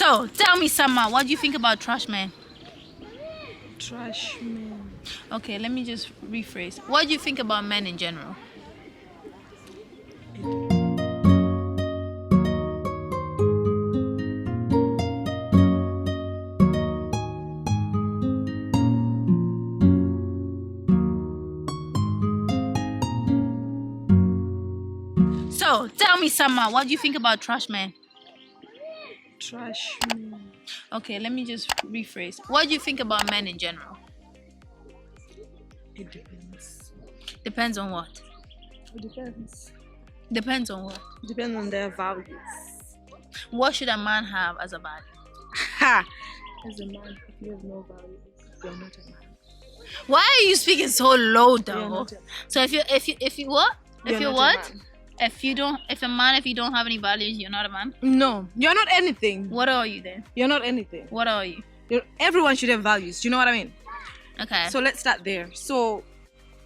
So, tell me, Sama, what do you think about trash men? Trash man. Okay, let me just rephrase. What do you think about men in general? So, tell me, Sama, what do you think about trash men? Trash man. Okay, let me just rephrase. What do you think about men in general? It depends. Depends on what? It depends. Depends on what? Depends on their values. What should a man have as a value? Ha! As a man, if you have no values, you're not a man. Why are you speaking so low, You're though? not a man. So if you what? If you're not a what? man. If you don't have any values, you're not a man. No, you're not anything. What are you then? You're not anything. What are you? Everyone should have values. Do you know what I mean? Okay. So let's start there. So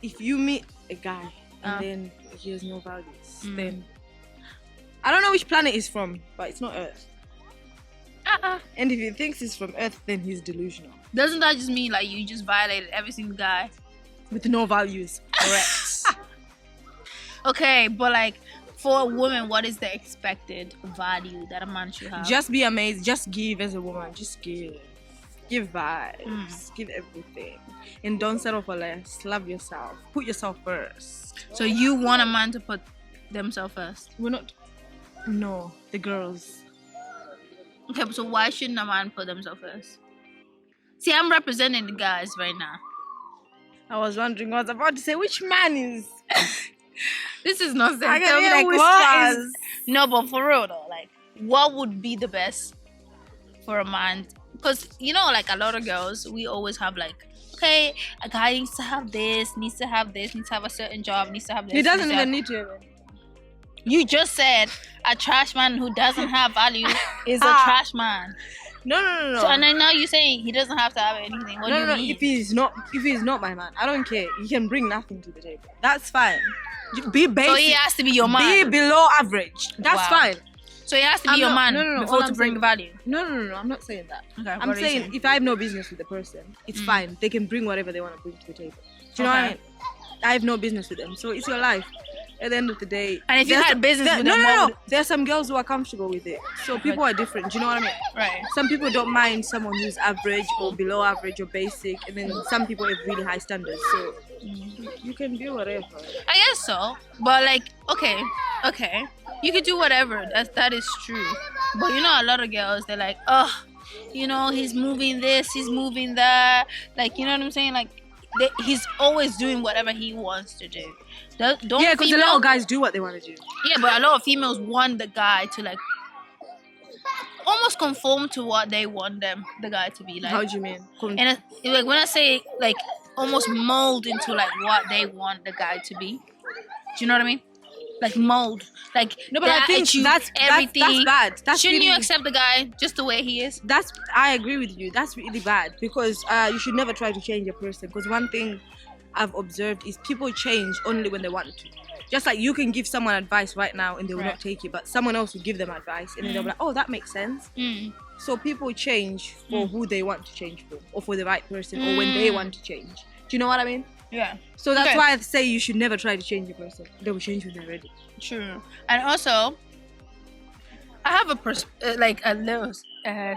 if you meet a guy and Uh. then he has no values, then I don't know which planet he's from, but it's not Earth. And if he thinks he's from Earth, then he's delusional. Doesn't that just mean like you just violated every single guy? With no values. Correct. Okay, but like for a woman, what is the expected value that a man should have? Just be amazed. Just give as a woman. Just give. Give vibes. Give everything. And don't settle for less. Love yourself. Put yourself first. So you want a man to put themselves first? We're not. No, the girls. Okay, so why shouldn't a man put themselves first? See, I'm representing the guys right now. I was wondering what I was about to say. Which man is? This is nonsense. I can Tell me, hear like, whispers. what is... No, but for real though, like, what would be the best for a man? Because, you know, like a lot of girls, we always have like, okay, a guy needs to have this, needs to have a certain job, needs to have this. He doesn't needs to even have- need to. You just said a trash man who doesn't have value is a trash man. No. So, and then now you're saying he doesn't have to have anything. What do you No. mean? If he's not my man, I don't care. He can bring nothing to the table. That's fine. Be basic. So he has to be your man. Be below average. That's Wow. fine. So he has to be I'm your not- man no. before All to I'm bring saying- value. No. I'm not saying that. Okay, I'm what are you saying if I have no business with the person, it's fine. They can bring whatever they want to bring to the table. Do you know what I Okay. mean? I have no business with them. So it's your life. At the end of the day. And if you there's had some- business there- with no, them, no, what no. would- There are some girls who are comfortable with it. So people are different. Do you know what I mean? Right. Some people don't mind someone who's average or below average or basic, and then some people have really high standards. So you can do whatever. I guess so. But like, okay. You could do whatever. That is true. But you know, a lot of girls, they're like, oh, you know, he's moving this, he's moving that. Like, you know what I'm saying? Like, he's always doing whatever he wants to do. Don't Yeah, because a lot of guys do what they want to do. Yeah, but a lot of females want the guy to like almost conform to what they want the guy to be like. How do you mean? And like when I say like almost mold into like what they want the guy to be. Do you know what I mean? Like mold, like No, but the I think attitude, that's everything. bad. That's Shouldn't really, you accept the guy just the way he is? I agree with you. That's really bad because you should never try to change a person. Because one thing I've observed is people change only when they want to. Just like you can give someone advice right now and they will Right. not take it, but someone else will give them advice and then they'll be like, oh, that makes sense. So people change for who they want to change for, or for the right person, or when they want to change. Do you know what I mean? Yeah, So that's Okay. why I say you should never try to change a person. They will change when they're ready. true. And also, I have a like a little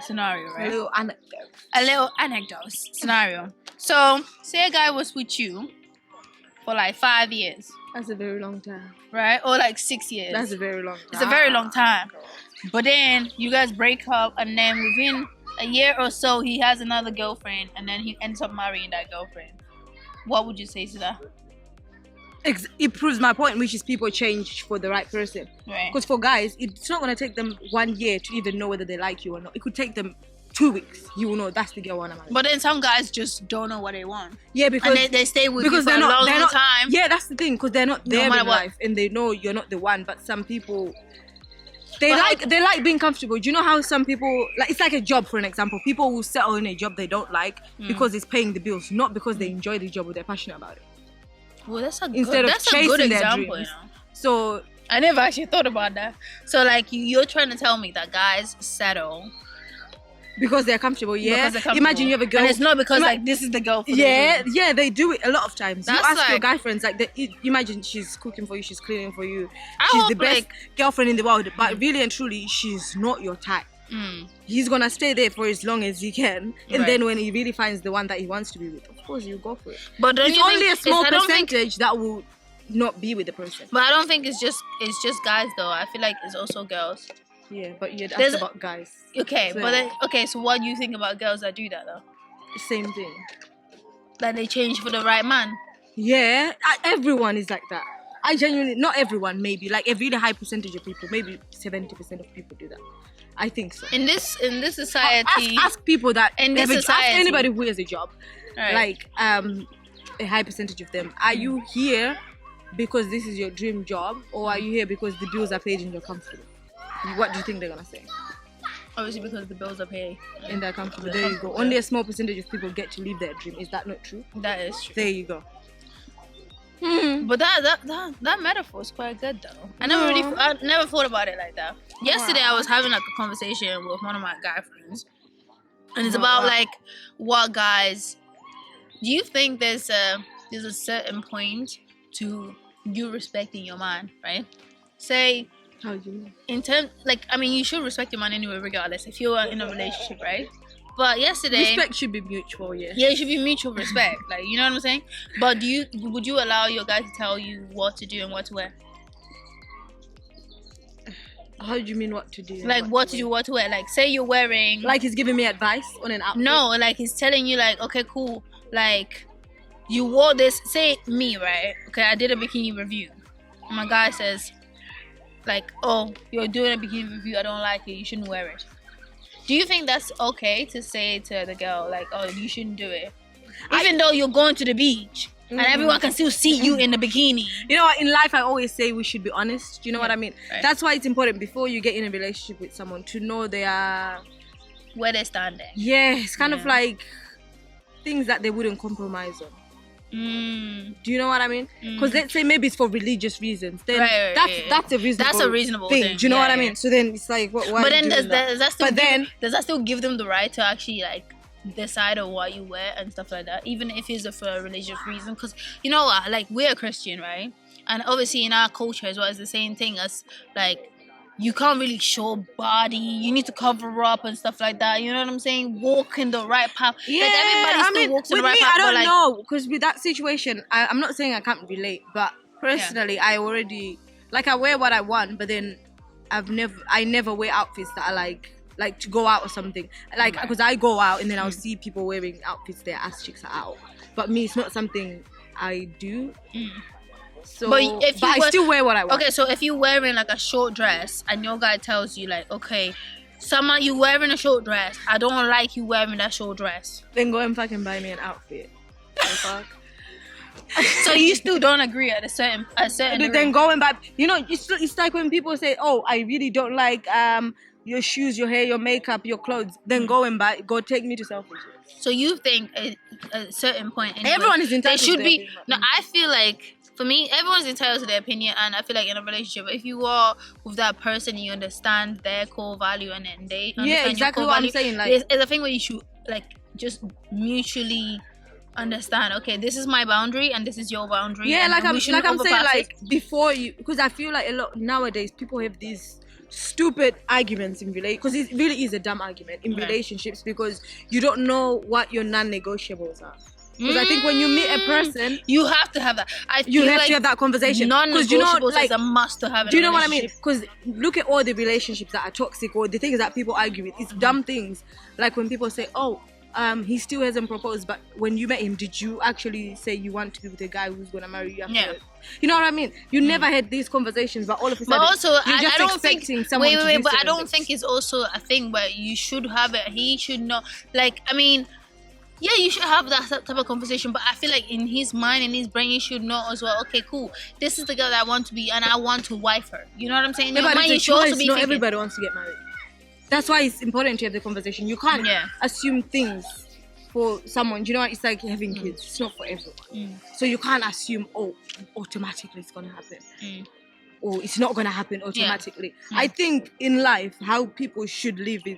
scenario, right? Hello, anecdote. A little anecdote scenario. So, say a guy was with you for like 5 years, That's a very long time. right? Or like 6 years. That's a very long time. It's a very long time. But then you guys break up, and then within a year or so, he has another girlfriend, and then he ends up marrying that girlfriend. What would you say to that? It proves my point, which is people change for the right person. Right. Because for guys, it's not going to take them 1 year to even know whether they like you or not. It could take them 2 weeks. You will know that's the girl I want to marry. But then some guys just don't know what they want, Yeah, because and they stay with because you for they're a not, long, they're long not, time. Yeah, that's the thing, because they're not there matter in what. life, and they know you're not the one. But some people, they But like being comfortable. Do you know how some people, like, it's like a job, for an example. People will settle in a job they don't like because it's paying the bills, not because they enjoy the job or they're passionate about it. Well, that's a Instead good, of that's a good chasing their example. dreams. You know? So I never actually thought about that. So like you're trying to tell me that guys settle because they're comfortable. Yeah, Because they're comfortable. imagine you have a girl. And it's not because Ima- like this is the girl for the Yeah, room. yeah, they do it a lot of times. You That's ask your like- guy friends, like, imagine she's cooking for you, she's cleaning for you, I she's hope, the best like- girlfriend in the world, but really and truly, she's not your type. Mm. He's gonna stay there for as long as he can, and Right. then when he really finds the one that he wants to be with, of course you go for it. But don't It's you only think, a small I don't think- percentage that will not be with the person. but I don't think it's just guys though. I feel like it's also girls. Yeah, but you'd There's- ask about guys. Okay, So- but then, okay, so what do you think about girls that do that though? Same thing. That they change for the right man? Yeah, everyone is like that. I genuinely, not everyone, maybe like a really high percentage of people, maybe 70% of people do that. I think so. In this society, Ask people that In this ask society. anybody who has a job, right. like a high percentage of them. Are you here because this is your dream job, or are you here because the bills are paid and you're comfortable? What do you think they're gonna say? obviously because the bills are paid. And they're comfortable. They're There you go. comfortable, Only a small percentage of people get to live their dream. Is that not true? That is true. There you go. But that metaphor is quite good though. I never thought about it like that. Yesterday I was having like a conversation with one of my guy friends, and it's about like what guys. Do you think there's a certain point to you respecting your man, right? Say How do you know? in terms you should respect your man anyway, regardless if you are in a relationship, right? But yesterday, Respect should be mutual, yeah. yeah, it should be mutual respect, like you know what I'm saying. But would you allow your guy to tell you what to do and what to wear? How do you mean what to do? Like what to do, what to wear? Like say you're wearing Like he's giving me advice on an outfit? no, like he's telling you like okay, cool, like you wore this. Say me, right? Okay, I did a bikini review. My guy says like, oh, you're doing a bikini review, I don't like it, you shouldn't wear it. Do you think that's okay to say to the girl like, oh, you shouldn't do it, even though you're going to the beach and everyone can still see you in the bikini? You know what? In life, I always say we should be honest. You know what I mean? Right. That's why it's important before you get in a relationship with someone to know their Where they're standing. it's kind of Yeah. like things that they wouldn't compromise on. Do you know what I mean? Because let's say maybe it's for religious reasons, then Right, that's a reasonable That's a reasonable thing. thing. Do you know Yeah, what I yeah. mean? So then it's like, why But are then you doing that? does that still give them the right to actually like decide on what you wear and stuff like that, even if it's for a religious reason? Because you know what, like we're a Christian, right? And obviously in our culture as well, it's the same thing as like you can't really show body, you need to cover up and stuff like that. You know what I'm saying? Walk in the right path. Yeah, like everybody still walks in with the right me, path. I don't but, like, know, because with that situation, I'm not saying I can't relate, but personally, I already I wear what I want, but then I never wear outfits that are like to go out or something, like Right. because I go out and then I'll see people wearing outfits their ass cheeks are out, but me, it's not something I do. So, But if you I were- still wear what I want. Okay, so if you're wearing like a short dress and your guy tells you like, okay, summer you wearing a short dress, I don't like you wearing that short dress. Then go and fucking buy me an outfit. The fuck? So you still don't agree at a certain Then degree. go and buy. You know, it's like when people say, "Oh, I really don't like your shoes, your hair, your makeup, your clothes." Then go take me to Selfridges. So you think at a certain point anyway, Everyone is entitled they to should their be opinion. no, I feel like for me, everyone's entitled to their opinion, and I feel like in a relationship, if you are with that person, you understand their core value, and then they understand Yeah, your exactly core what I'm value. saying, like- it's a thing where you should like just mutually understand. Okay, this is my boundary, and this is your boundary. Yeah, and like we shouldn't I'm saying, overpass it. like before you, because I feel like a lot nowadays people have these stupid arguments in because it really is a dumb argument in Right. relationships, because you don't know what your non-negotiables are. Because I think when you meet a person, you have to have that. I you feel have like to have that conversation. 'Cause non-negotiables you know, like, is a must to have. In do you a know what I mean? relationship. Because look at all the relationships that are toxic, or the things that people argue with. It's dumb things. Like when people say, "Oh, he still hasn't proposed," but when you met him, did you actually say you want to be with a guy who's gonna marry you after? Yeah. You know what I mean? You never had these conversations, but all of a sudden, But also, you're I just don't think. expecting someone to do But I certain don't things. think it's also a thing where you should have it. He should know. Like, I mean, yeah, you should have that type of conversation. But I feel like in his mind, in his brain, he should know as well. Okay, cool. This is the girl that I want to be, and I want to wife her. You know what I'm saying? In Yeah, your but mind, you it's a should also choice. be Not thinking. everybody wants to get married. That's why it's important to have the conversation. You can't Yeah. assume things for someone. Do you know what? It's like having kids. It's not for everyone. So you can't assume, oh, automatically it's gonna happen, or it's not gonna happen automatically. I think in life, how people should live is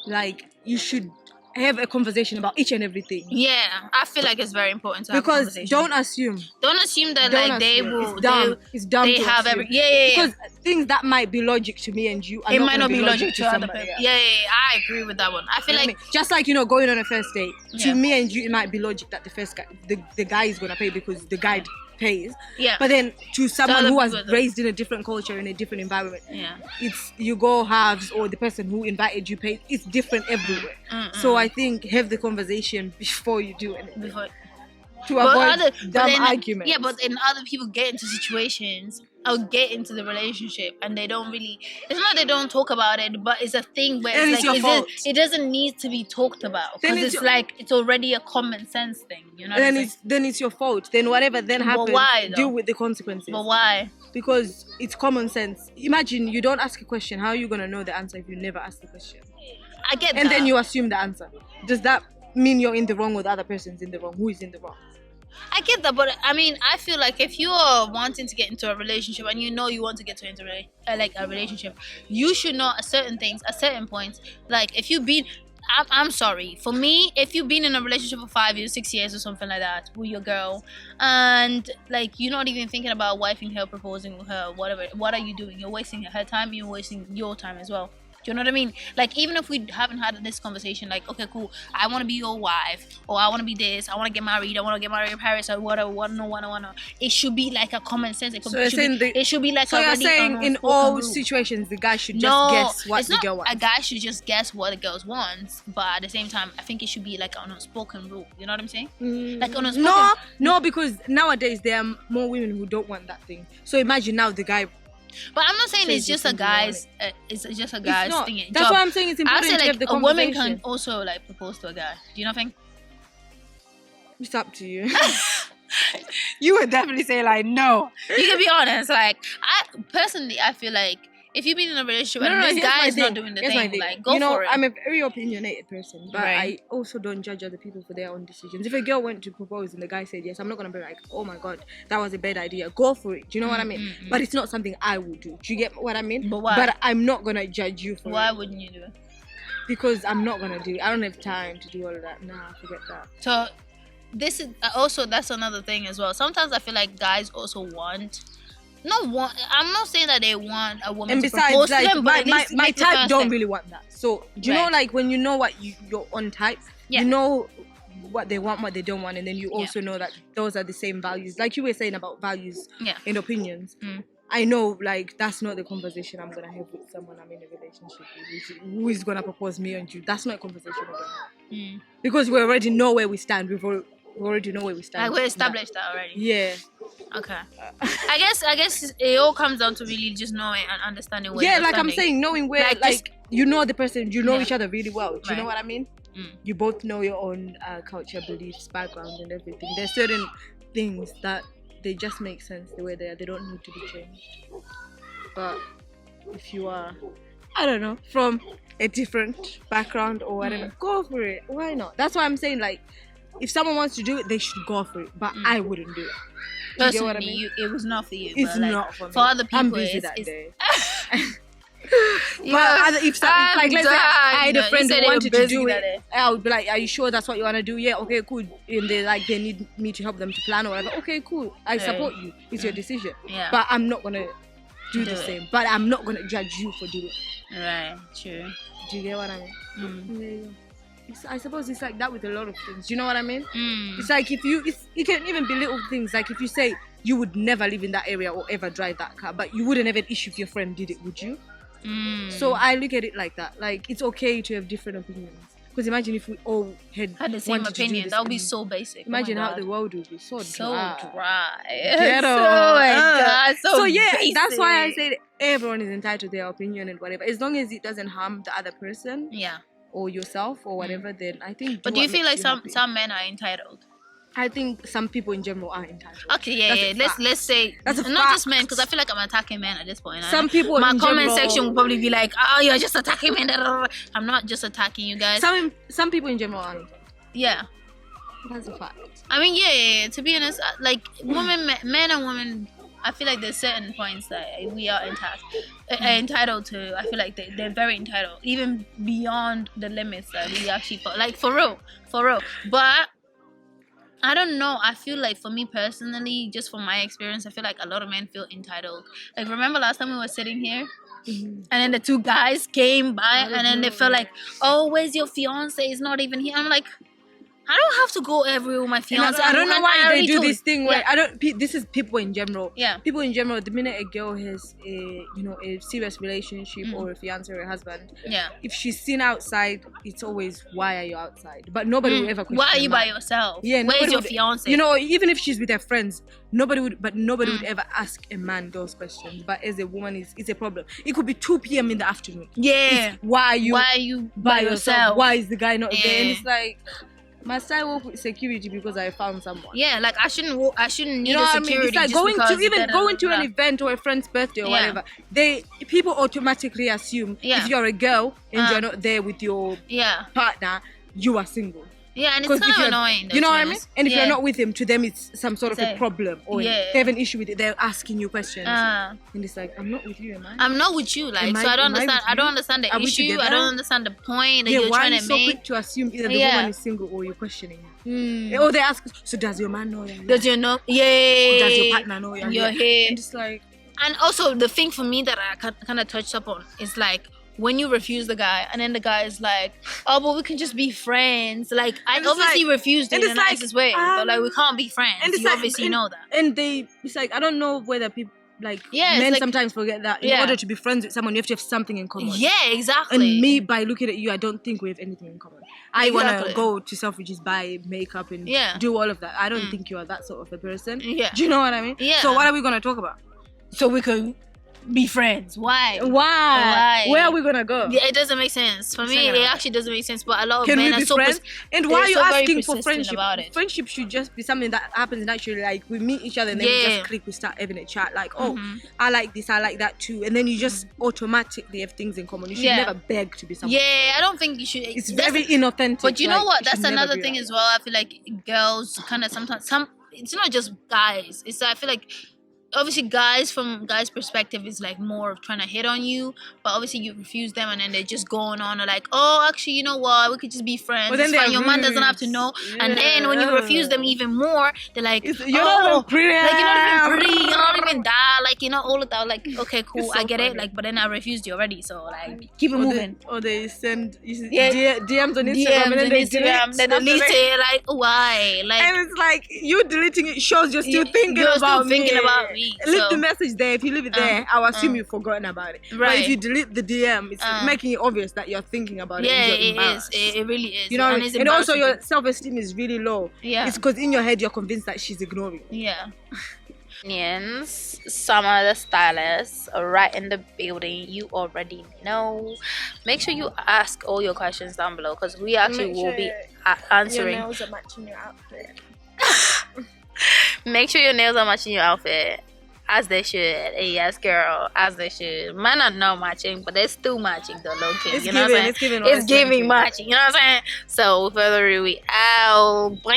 like you should have a conversation about each and everything. Yeah, I feel like it's very important to have a Because conversation. don't assume. Don't assume that Don't like they assume. will. It's dumb. It's dumb They to have assume. every. Yeah. Because things that might be logic to me and you are It not might gonna not be logic to other somebody people. else. Yeah, I agree with that one. I feel You know like what I mean? Just like, going on a first date, Yeah. to me and you, it might be logic that the first guy, the guy is gonna pay because the guy pays. yeah, But then to someone other who was people, though. raised in a different culture, in a different environment, yeah. it's you go halves or the person who invited you pays. It's different everywhere. So I think have the conversation before you do anything Before, to avoid but dumb then, arguments. Yeah, but then other people get into situations or get into the relationship and they don't really. It's not they don't talk about it, but it's a thing where Then it's it's like your fault. it doesn't need to be talked about Then because it's it's your- like it's already a common sense thing. You know what I'm then saying? it's your fault. Then whatever then But happens, why, though? deal with the consequences. But why? Because it's common sense. Imagine you don't ask a question. How are you gonna know the answer if you never ask the question? I get And that. then you assume the answer. Does that mean you're in the wrong or the other person's in the wrong? Who is in the wrong? I get that, but I mean, I feel like if you are wanting to get into a relationship and you know you want to get into a relationship, you should know certain things at certain points. Like if you've been, I'm sorry, for me, if you've been in a relationship for 5 years, 6 years, or something like that with your girl, and like you're not even thinking about wifing her, proposing with her, whatever, what are you doing? You're wasting her time, you're wasting your time as well. Do you know what I mean? Like, even if we haven't had this conversation, like, okay, cool, I want to be your wife, or I want to be this, I want to get married in Paris, or whatever, whatever. It should be like a common sense. It should be like So you're saying in all situations the guy should just guess what the girl wants. A guy should just guess what the girl wants, but at the same time, I think it should be like an unspoken rule. You know what I'm saying? Like on unspoken. No, because nowadays there are more women who don't want that thing. So imagine now the guy. But I'm not saying it's just a guy's. It's just a guy's It's not. thing. That's why I'm saying it's I important say to have like the a woman conversation. can also like propose to a guy. Do you not think? It's up to you. You would definitely say like no. You can be honest. Like I feel like if you've been in a relationship and this guy is not doing the thing, like go for it. I'm a very opinionated person, but Right. I also don't judge other people for their own decisions. If a girl went to propose and the guy said yes, I'm not gonna be like, oh my god, that was a bad idea. Go for it. Do you know what I mean? But it's not something I would do. Do you get what I mean? But why? But I'm not gonna judge you for Why it wouldn't you do it? because I'm not gonna do it. I don't have time to do all of that. Nah, forget that. So this is also that's another thing as well. Sometimes I feel like guys also want. I'm not saying that they want a woman And to besides, propose to like them, but at my least make the type first don't step. really want that. So do you know, Right. like when you know what your own type, Yeah. you know what they want, what they don't want, and then you Yeah. also know that those are the same values. Like you were saying about values Yeah. and opinions. Mm. I know, like that's not the conversation I'm gonna have with someone I'm in a relationship with, who is gonna propose me and you. That's not a conversation we're gonna have. Mm. Because we already know where we stand. We already know where we stand. Like we established that already. Yeah. Okay. I guess it all comes down to really just knowing and understanding where Yeah, you're like I'm standing. saying, knowing where, Like, like, just- you know the person, you know Yeah. each other really well. Do you know Right. what I mean? Mm. You both know your own culture, beliefs, background, and everything. There's certain things that they just make sense the way they are. They don't need to be changed. But if you are, I don't know, from a different background or whatever, go for it. Why not? That's why I'm saying, like, if someone wants to do it, they should go for it. But I wouldn't do it. Do you get what I Personally, mean? it was not for you. It's but, like, not for me. For other people, I'm busy it's, that it's, day. Yeah, But if like let's say I had a You friend said who you were wanted to busy do that it, day. I would be like, "Are you sure that's what you want to do?" Yeah, okay, cool. And they need me to help them to plan or whatever. Okay, cool. I support you. It's your decision. Yeah. But I'm not gonna do the Do it. same. But I'm not gonna judge you for doing it. Right. True. Do you get what I mean? Mm. There you go. I suppose it's like that with a lot of things. Do you know what I mean? Mm. It's like it can even be little things. Like if you say you would never live in that area or ever drive that car, but you wouldn't have an issue if your friend did it, would you? Mm. So I look at it like that. Like it's okay to have different opinions. Because imagine if we all had the same wanted to do opinion. this That would be thing. so basic. Imagine oh my how God. the world would be so dry. dry. Ghetto. Oh my God. So yeah, basic. that's why I said everyone is entitled to their opinion and whatever. As long as it doesn't harm the other person Yeah. or yourself or whatever, then I think. But do you what feel makes like happy. some men are entitled? I think some people in general are entitled. Okay, yeah, That's a yeah. fact. Let's say That's a not just fact. men, because I feel like I'm attacking men at this point. Some people my in comment general- section will probably be like, "Oh, you're just attacking men." I'm not just attacking you guys. Some people in general aren't. Yeah, That's a fact. I mean, yeah. To be honest, like men and women I feel like there's certain points that we are entitled to. I feel like they're very entitled, even beyond the limits that we actually put. Like for real. But I don't know. I feel like for me personally, just from my experience, I feel like a lot of men feel entitled. Like remember last time we were sitting here? And then the two guys came by and then they felt like, oh, where's your fiance? It's not even here. I'm like, I don't have to go everywhere with my fiance. I don't know why they do this thing where Yeah. this is people in general. Yeah. People in general, the minute a girl has a serious relationship or a fiance or a husband, Yeah. if she's seen outside, it's always, why are you outside? But nobody will ever question Why are you that. by yourself? Yeah, Where's nobody your would- fiance? You know, even if she's with her friends, nobody would ever ask a man those questions. But as a woman, it's a problem. It could be 2 p.m. in the afternoon. Yeah. It's, why are you by yourself? Why is the guy not there? And Yeah. it's like, must I work with security because I found someone? Yeah, like I shouldn't need You know a what I mean? security It's like just going because to even going to an event. event or a friend's birthday or Yeah. whatever. People automatically assume Yeah. if you're a girl and you're not there with your Yeah. partner, you are single. Yeah, and it's 'Cause kind if of you're- annoying. You know what I mean? those And if yeah. you're not with him, to them it's some sort of It's a a- problem or yeah. they have an issue with it. They're asking you questions, Uh, and it's like, I'm not with you, am I? I'm not with you, like, Am so I- I don't am I understand. with I don't you? understand the Are we issue. I together? don't understand the point that Yeah, you're why are trying you to so make. quick to assume either the Yeah. woman is single or you're questioning her? Mm. Or they ask, so does your man know you're here? Does you know? Yeah. Does your partner know you're You're here? here. And it's like, And also the thing for me that I kind of touched up on is like when you refuse the guy and then the guy is like, oh, but we can just be friends. Like I And it's obviously like- refused it and in the it's like, nicest way, but like we can't be friends. and it's You like- obviously and- know that. and it's like, I don't know whether people, like, Yeah, it's men like- sometimes forget that in Yeah. order to be friends with someone, you have to have something in common. Yeah, exactly. And me, by looking at you, I don't think we have anything in common. I want Exactly. to go to Selfridges, buy makeup and Yeah. do all of that. I don't think you are that sort of a person. Yeah. Do you know what I mean? Yeah. So what are we going to talk about? So we can be friends. Why? Why? Why? Where are we going to go? Yeah, it doesn't make sense. For me, Second it half. actually doesn't make sense. But a lot of Can men we are be so friends? And why are they're you so very asking for persistent friendship? about it. Friendship should just be something that happens naturally. Like we meet each other and then we Yeah. just click, we start having a chat. Like, oh, Mhm. I like this, I like that too. And then you just automatically have things in common. You should Yeah. never beg to be someone. Yeah, I don't think you should. It's that's- very inauthentic. But you know like, what? it That's should never another be thing like as well. I feel like girls kind of sometimes it's not just guys. It's I feel like obviously from guys' perspective is like more of trying to hit on you, but obviously you refuse them and then they're just going on and like, oh, actually, you know what? We could just be friends. But then It's fine. they're Your man doesn't have to rude. know. And then when you refuse them even more, they're like, You're not even pretty. like you're not even pretty, you're not even that, like you know all of that. Like okay, cool, It's so I get it. funny. Like but then I refused you already, so like keep it moving. Or they send Yeah. DMs on Instagram DMs and then on they Instagram, delete. then after delete they- it. Like why? Like And it's like you deleting it shows you're still thinking you're about still thinking me. about me. Leave So, the message there. If you leave it there, I'll assume you've forgotten about it. But Right. if you delete the DM, it's making it obvious that you're thinking about yeah, it. And you're it is. embarrassed. It really is. You know, and, it's and also embarrassing. your self-esteem is really low. Yeah. It's because in your head you're convinced that she's ignoring you. Yeah. Opinions, Summer the stylist, right in the building. You already know. Make sure you ask all your questions down below because we actually Make will sure be answering. Your nails are matching your outfit. Make sure your nails are matching your outfit. As they should. Yes, girl. As they should. Might not know matching, but they're still matching though, low key. It's You know what I'm saying? giving It's giving matching. You know what I'm saying? So, without further ado, we out. Bye.